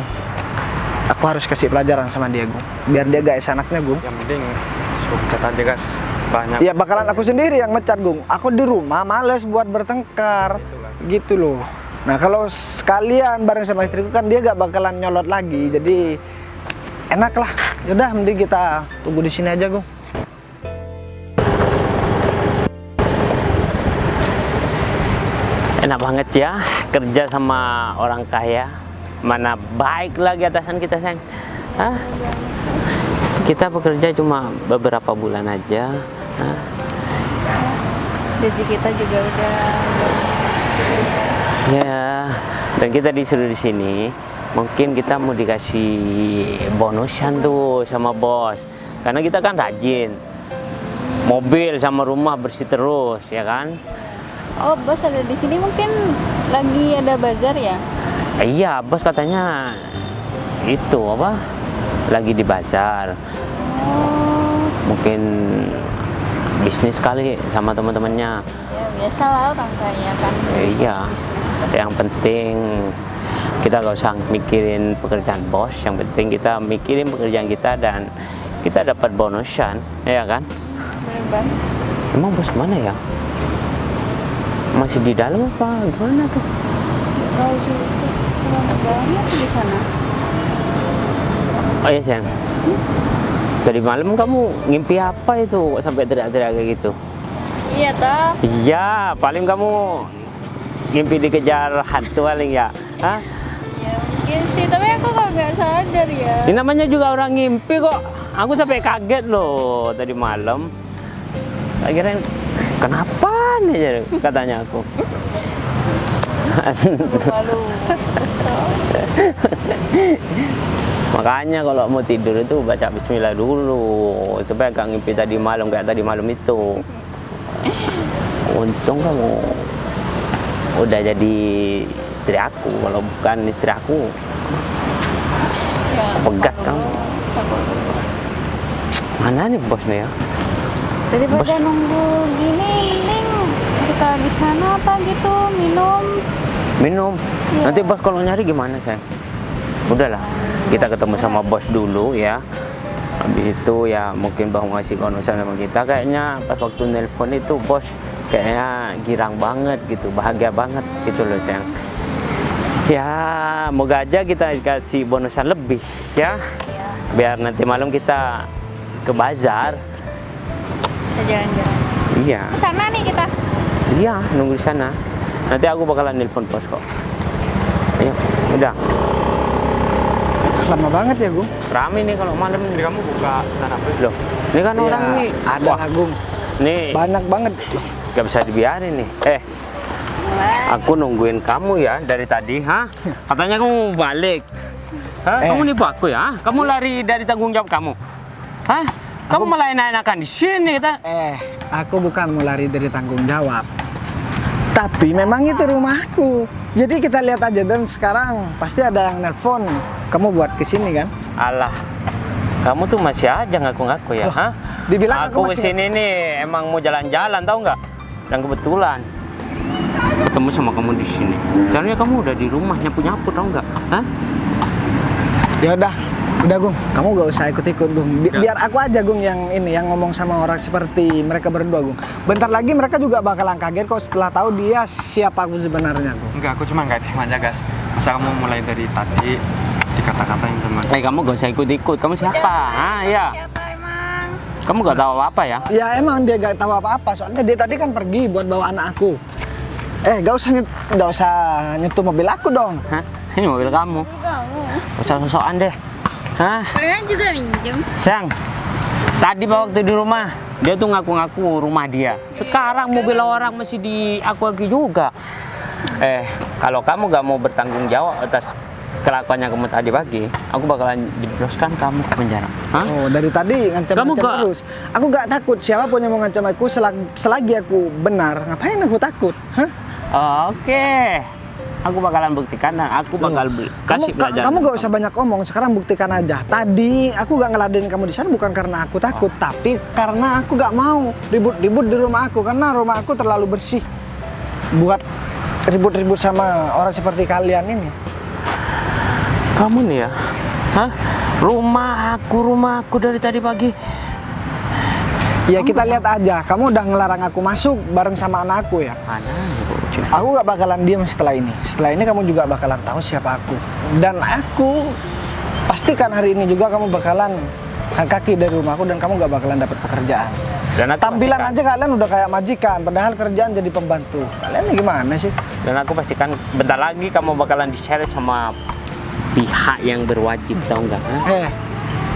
aku harus kasih pelajaran sama dia, Gung, biar dia gak esanaknya, Gung. Yang penting suruh pecat aja guys. Banyak. Ya bakalan aku sendiri yang mecat, Gung. Aku di rumah males buat bertengkar, gitu loh. Nah, kalau sekalian bareng sama istriku kan dia gak bakalan nyolot lagi, jadi enak lah. Yaudah, mending kita tunggu di sini aja, Gung. Enak banget ya kerja sama orang kaya. Mana baik lagi atasan kita, sayang. Hah? Kita bekerja cuma beberapa bulan aja. Hah? Gaji kita juga udah Ya, dan kita disuruh di sini. Mungkin kita mau dikasih bonusan tuh sama bos. Karena kita kan rajin. Mobil sama rumah bersih terus, ya kan? Oh, bos ada di sini, mungkin lagi ada bazar ya? Iya, bos katanya itu apa? Lagi di bazar. Mungkin bisnis kali sama teman-temannya. Ya biasalah orang kaya kan. Iya. Bisnis. Yang penting kita gak usah mikirin pekerjaan bos. Yang penting kita mikirin pekerjaan kita dan kita dapat bonusan, ya kan? Bener banget. Emang bos mana ya? Masih di dalam apa? Gimana tuh? Tahu juga. Orang banyak di sana. Oh iya, sayang. Tadi malam kamu ngimpi apa itu kok sampai teriak-teriak kayak gitu? Iya toh. Iya, paling kamu ngimpi dikejar hantu paling ya? Hah? Ya mungkin sih, tapi aku kok nggak sadar ya. Ini namanya juga orang ngimpi kok. Aku sampai kaget loh tadi malam. Akhirnya kenapa nih jadi katanya aku. Malu. Makanya kalau mau tidur itu baca bismillah dulu supaya gak ngimpi tadi malam kayak tadi malam itu. Untung kamu udah jadi istri aku, kalau bukan istri aku Ya, pegat kamu. Mana nih bosnya ya? Daripada Bos. nunggu gini, mending kita di sana apa gitu, minum. Minum. Iya. Nanti bos kalau nyari gimana, sayang? Udahlah, kita ketemu sama bos dulu ya. Habis itu ya mungkin mau ngasih bonusan sama kita. Kayaknya pas waktu nelpon itu bos kayaknya girang banget gitu, bahagia banget gitu loh, sayang. Ya, moga aja kita kasih bonusan lebih ya. Iya. Biar nanti malam kita ke bazar. Bisa jalan-jalan. Iya. Ke sana nih kita. Iya, nunggu di sana. Nanti aku bakalan nelpon bos kok. Ayo, udah. Lama banget ya, Gung. rame nih kalau malam nih. Kamu buka stand up Loh, ini kan orang Ya, nih. ada Wah, Agung. nih Banyak banget. gak bisa dibiarin nih. Aku nungguin kamu ya dari tadi, ha? Katanya kamu mau balik. Hah? Kamu nipu aku ya? Kamu lari dari tanggung jawab kamu? Hah? Kamu malah enak-enakan di sini kita. Aku bukan mau lari dari tanggung jawab. Tapi memang itu rumahku. Jadi kita lihat aja, dan sekarang pasti ada yang nelpon kamu buat kesini kan? Alah, kamu tuh masih aja ngaku-ngaku ya, Loh, ha? dibilang aku aku masih- kesini nih emang mau jalan-jalan, tahu nggak? Dan kebetulan ketemu sama kamu di sini. Soalnya kamu udah di rumah nyapu-nyapu, tahu nggak? Hah? Ya udah Gung, kamu gak usah ikut-ikut Gung. Biar aku aja Gung yang ini, yang ngomong sama orang seperti mereka berdua Gung. Bentar lagi mereka juga bakalan kaget kok setelah tahu dia siapa aku sebenarnya Gung. Enggak, aku cuma nggak terima aja, Gas. Masa kamu mulai dari tadi dikata-katain sama Kamu gak usah ikut-ikut. Kamu siapa? Ah, ya. Siapa emang? Kamu gak tahu apa ya? Ya emang dia gak tahu apa-apa, soalnya dia tadi kan pergi buat bawa anak aku. Gak usah nyentuh mobil aku dong. Hah? Ini mobil kamu. Kamu. Gak usah sosokan deh. Hah? Kalian juga minjem. Sayang, tadi waktu di rumah, dia tuh ngaku-ngaku rumah dia. Sekarang mobil orang masih diaku-aku juga. Kalau kamu gak mau bertanggung jawab atas kelakuannya kamu tadi pagi, aku bakalan jebloskan kamu ke penjara. Hah? Oh, dari tadi ngancam-ngancam Kamu terus. Aku gak takut, siapapun yang mau ngancam aku selagi aku benar, ngapain aku takut? Hah? Oke. Aku bakalan buktikan dan aku bakal kasih pelajaran. Kamu gak usah banyak omong, sekarang buktikan aja. Tadi aku gak ngeladenin kamu di sana bukan karena aku takut, tapi karena aku gak mau ribut-ribut di rumah aku, karena rumah aku terlalu bersih buat ribut-ribut sama orang seperti kalian ini. Kamu nih ya, hah? Rumah aku dari tadi pagi. Ya kita lihat aja, kamu udah ngelarang aku masuk bareng sama anakku ya. Mana? Aku gak bakalan diam setelah ini. Setelah ini kamu juga bakalan tahu siapa aku. Dan aku pastikan hari ini juga kamu bakalan angkat kaki dari rumahku dan kamu gak bakalan dapat pekerjaan. Dan aku Tampilan pastikan, aja kalian udah kayak majikan, padahal kerjaan jadi pembantu. Kalian ini gimana sih? dan aku pastikan bentar lagi kamu bakalan diseret sama pihak yang berwajib, tahu nggak? Hah?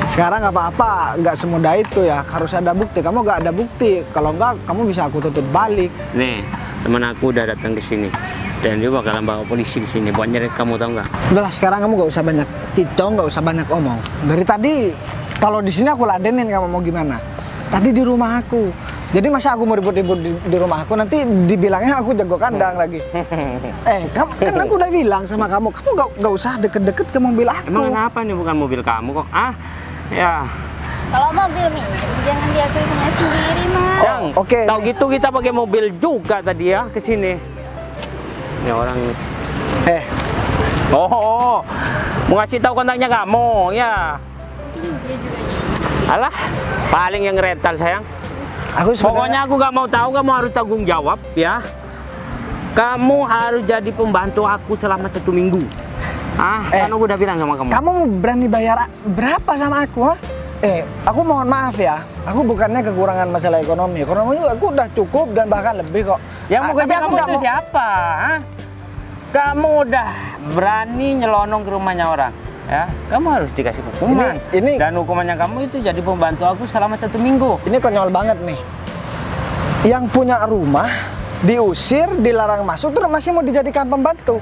Sekarang apa-apa nggak semudah itu ya. Harus ada bukti. Kamu nggak ada bukti. Kalau nggak, kamu bisa aku tuntut balik. Nih, teman aku udah datang ke sini dan dia bakalan bawa polisi ke sini buat nyeret kamu, tahu nggak? Udahlah, sekarang kamu nggak usah banyak cicong, nggak usah banyak omong. Dari tadi, kalau di sini aku ladenin, kamu mau gimana? Tadi di rumah aku. Jadi masa aku mau ribut-ribut di rumah aku, nanti dibilangnya aku jago kandang lagi. Kamu kan aku udah bilang sama kamu nggak usah deket-deket ke mobil aku. Emang kenapa nih bukan mobil kamu kok? Ya. Kalau mobil minjem jangan diakui punya sendiri, Mas. Yang, oke. tahu gitu kita pakai mobil juga tadi ya ke sini. Ini orang ini. Mau ngasih tahu kontaknya kamu ya. Dia juga Alah, paling yang rental sayang. Aku sebenarnya Pokoknya aku gak mau tahu, kamu harus tanggung jawab ya. Kamu harus jadi pembantu aku selama 1 minggu. Kan aku udah bilang sama kamu. kamu berani bayar berapa sama aku? Ha? Aku mohon maaf ya. Aku bukannya kekurangan masalah ekonomi. Ekonomi aku udah cukup dan bahkan lebih kok. Yang mau Tapi kerja aku kamu nggak itu mau- siapa? Kamu udah berani nyelonong ke rumahnya orang. Ya, kamu harus dikasih hukuman. Ini- Dan hukumannya kamu itu jadi pembantu aku selama 1 minggu. Ini konyol banget nih. Yang punya rumah diusir, dilarang masuk, terus masih mau dijadikan pembantu.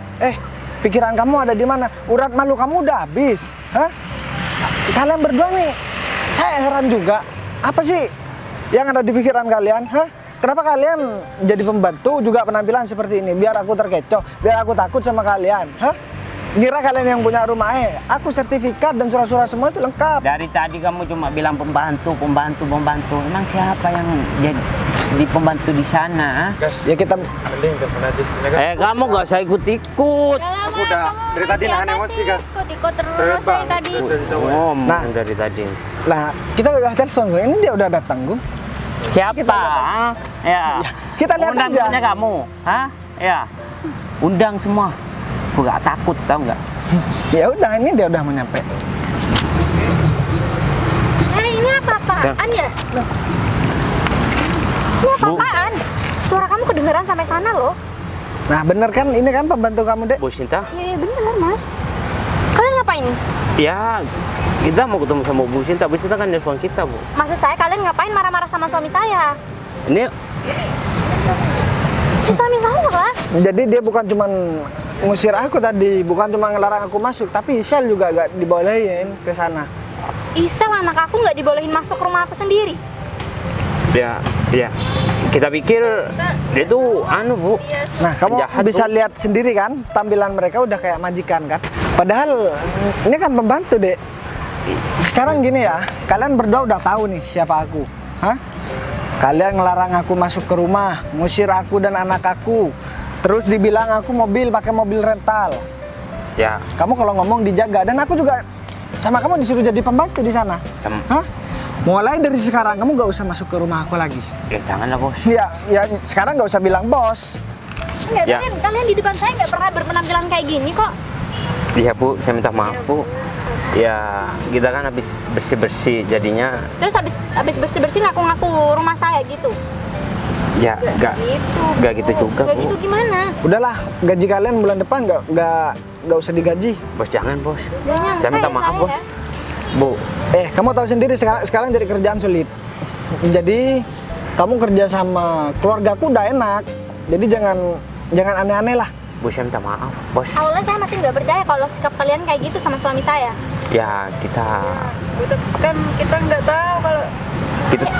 Pikiran kamu ada di mana? Urat malu kamu udah habis. Hah? Kalian berdua nih, saya heran juga. Apa sih yang ada di pikiran kalian? Hah? Kenapa kalian jadi pembantu juga penampilan seperti ini? Biar aku terkecoh, biar aku takut sama kalian. Hah? Kira kalian yang punya rumah, aku sertifikat dan surat-surat semua itu lengkap. Dari tadi kamu cuma bilang pembantu. Emang siapa yang jadi pembantu di sana? Gas, Ya kita ada link telepon aja istrinya, Gas. Kamu gak usah ikut-ikut. Aku udah dari tadi nahan emosi, Gas. Ikut terus Cerewet dari banget. tadi. Udah dijawab. Ngomong Nah. dari tadi. Nah, kita udah telepon, Gung. Ini dia udah datang, Gung. Siapa? Kita lihat Ya. kita lihat Undang aja. temannya kamu. Ya. Undang semua. Aku gak takut, tau nggak? Ya udah, ini dia udah mau nyampe. Ini apa-apaan ya? Loh. Ini apa-apaan? Suara kamu kedengeran sampai sana loh. Nah, bener kan? Ini kan pembantu kamu, Dek. Bu Sinta? Iya bener, Mas. Kalian ngapain? Ya, Kita mau ketemu sama Bu Sinta kan nelfon kita, Bu. Maksud saya kalian ngapain marah-marah sama suami saya? Ini Ini suami saya lah. Jadi dia bukan cuma ngusir aku tadi, bukan cuma ngelarang aku masuk, tapi Isel juga gak dibolehin ke sana. Isel anak aku nggak dibolehin masuk rumah aku sendiri. ya kita pikir dia tuh Bu. Nah, kamu Penjahat, bisa Bu. lihat sendiri kan, tampilan mereka udah kayak majikan kan. Padahal ini kan pembantu, Dek. Sekarang gini ya, kalian berdua udah tahu nih siapa aku. Hah? Kalian ngelarang aku masuk ke rumah, ngusir aku dan anak aku. Terus dibilang aku pakai mobil rental. Ya, Kamu kalau ngomong dijaga, dan aku juga sama kamu disuruh jadi pembantu di sana. Hah? Mulai dari sekarang kamu gak usah masuk ke rumah aku lagi. ya janganlah, Bos. Ya sekarang gak usah bilang bos. Enggak, Ya. kalian di depan saya nggak pernah berpenampilan kayak gini kok. Iya, Bu, saya minta maaf, Bu. Ya, kita kan habis bersih-bersih jadinya Terus habis bersih-bersih ngaku-ngaku rumah saya gitu. ya enggak gitu juga, Nggak Bu. gitu gimana? Udahlah, gaji kalian bulan depan nggak usah digaji. Bos, jangan, Bos. Jangan, Saya minta maaf, Bos. Bu, Kamu tahu sendiri sekarang jadi kerjaan sulit. Jadi kamu kerja sama keluargaku udah enak. Jadi jangan aneh-aneh lah. Bu, saya minta maaf, Bos. Awalnya saya masih nggak percaya kalau sikap kalian kayak gitu sama suami saya. Ya, kita Kan kita nggak tahu kalau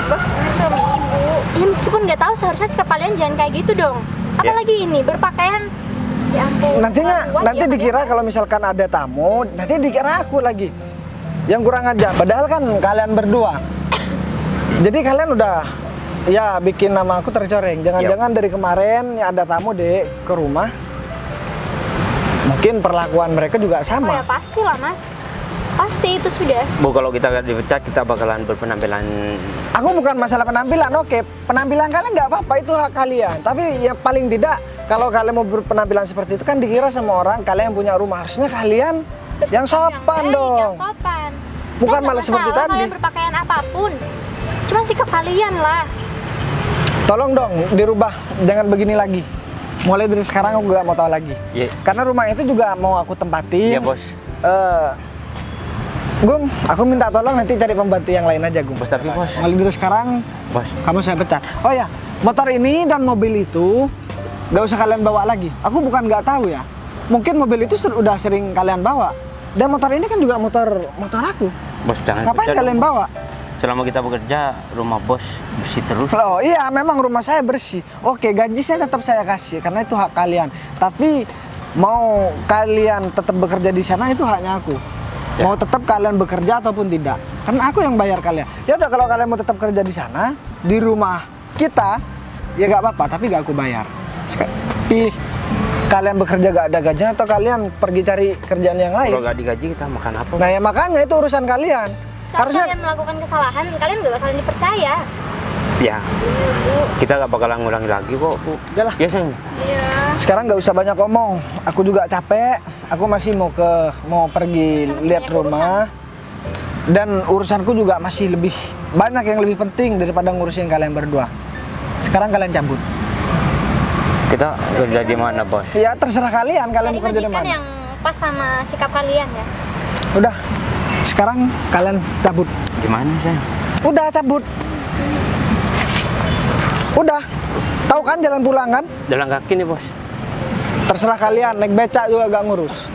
bos ini suami ibu. Ya meskipun nggak tahu, seharusnya sikap kalian jangan kayak gitu dong. Apalagi ini berpakaian. Ya ampun. Nanti perempuan ya, dikira kalau misalkan ada tamu, nanti dikira aku lagi yang kurang ajar. Padahal kan kalian berdua. Jadi kalian udah ya bikin nama aku tercoreng. Jangan-jangan dari kemarin ya ada tamu Dek ke rumah. Mungkin perlakuan mereka juga Oh ya sama. pastilah mas. Pasti itu sudah. Bu, kalau kita nggak dipecat, kita bakalan berpenampilan. Aku bukan masalah penampilan, oke. Penampilan kalian nggak apa-apa, itu hak kalian. Tapi ya paling tidak, kalau kalian mau berpenampilan seperti itu kan dikira sama orang kalian punya rumah. Harusnya kalian yang sopan baik, dong. Yang sopan. Bukan Saya nggak malah seperti masalah tadi. Kalian berpakaian apapun. Cuma sikap kalian lah. Tolong dong dirubah, jangan begini lagi. Mulai dari sekarang aku nggak mau tahu lagi. Iya. Karena rumah itu juga mau aku tempatin. Iya, Bos. Gung, aku minta tolong nanti cari pembantu yang lain aja, Gung. Bos, tapi Bos. Mulai dari sekarang, Bos. kamu saya pecat. Oh ya, motor ini dan mobil itu nggak usah kalian bawa lagi. Aku bukan nggak tahu ya. Mungkin mobil itu udah sering kalian bawa. Dan motor ini kan juga motor aku. Bos, jangan Ngapain pecat, kalian Bos. bawa? Selama kita bekerja, rumah Bos bersih terus. Oh iya, memang rumah saya bersih. Oke, gaji saya tetap saya kasih karena itu hak kalian. Tapi mau kalian tetap bekerja di sana itu haknya aku. Ya. Mau tetap kalian bekerja ataupun tidak, karena aku yang bayar kalian. Ya udah, kalau kalian mau tetap kerja di sana, di rumah kita, ya nggak apa-apa, tapi nggak aku bayar. Tapi kalian bekerja gak ada gajinya atau kalian pergi cari kerjaan yang lain. Kalau nggak digaji, kita makan apa? Nah ya makanya itu urusan kalian. Sekarang Harusnya kalian melakukan kesalahan, kalian nggak bakalan dipercaya. Ya, kita nggak bakalan ngulangi lagi kok, Bu. udahlah. Ya, sayang. Sekarang nggak usah banyak ngomong. Aku juga capek. Aku masih mau pergi lihat rumah. Dan urusanku juga masih lebih banyak yang lebih penting daripada ngurusin kalian berdua. Sekarang kalian cabut. Kita kerja di mana, Bos? Ya terserah kalian mau kerja di majikan mana. yang pas sama sikap kalian ya. Udah. Sekarang kalian cabut. Di mana, sayang? Udah cabut. Udah. Tahu kan jalan pulang kan? Jalan kaki nih, Bos. Terserah kalian, naik becak juga gak ngurus.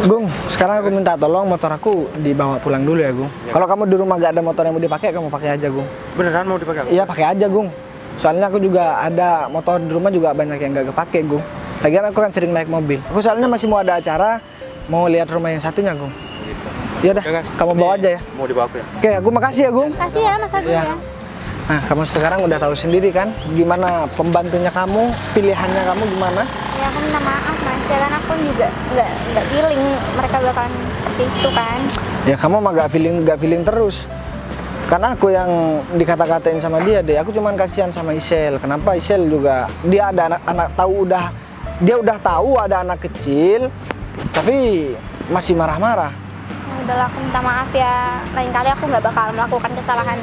Gung, sekarang aku minta tolong motor aku dibawa pulang dulu ya, Gung. Kalau kamu di rumah gak ada motor yang mau dipakai, kamu pakai aja, Gung. Beneran mau dipakai? Iya, pakai aja, Gung. Soalnya aku juga ada motor di rumah juga banyak yang gak kepake, Gung. Lagian aku kan sering naik mobil. Aku soalnya masih mau ada acara, mau lihat rumah yang satunya, Gung. Ya udah, kamu bawa aja ya. Mau dibawa aku ya? Oke, aku makasih ya, Gung. Kasih ya Mas Agung Iya. ya. Nah, kamu sekarang udah tahu sendiri kan gimana pembantunya kamu, pilihannya kamu gimana? Ya aku minta maaf Mas, ya kan aku juga nggak feeling mereka bakalan seperti itu kan. Ya kamu mah gak feeling terus. Karena aku yang dikata-katain sama dia deh. Aku cuman kasihan sama Isel. Kenapa Isel juga dia ada anak dia udah tahu ada anak kecil, tapi masih marah-marah. Ya udahlah, aku minta maaf ya. Lain kali aku nggak bakal melakukan kesalahan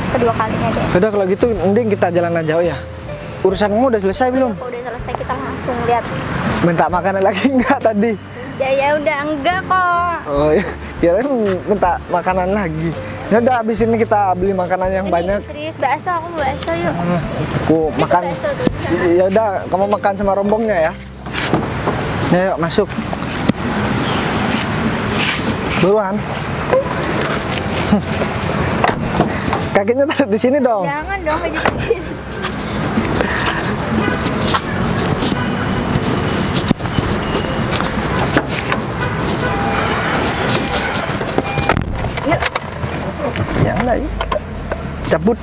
kedua kalinya deh. Udah kalau gitu mending kita jalan aja ya. Urusan kamu udah selesai belum? Kalau udah selesai kita langsung lihat. Minta makanan lagi enggak tadi? Ya udah enggak kok. Oh iya, kirain minta makanan lagi. Ya udah, abis ini kita beli makanan yang banyak. Serius, bakso, aku mau bakso yuk. Aku makan. Bakso tuh. Ya udah, kamu makan sama rombongnya ya. Ya, yuk masuk. Buruan. Kakinya taruh di sini dong. Jangan dong kayak Yang lain. Cabut.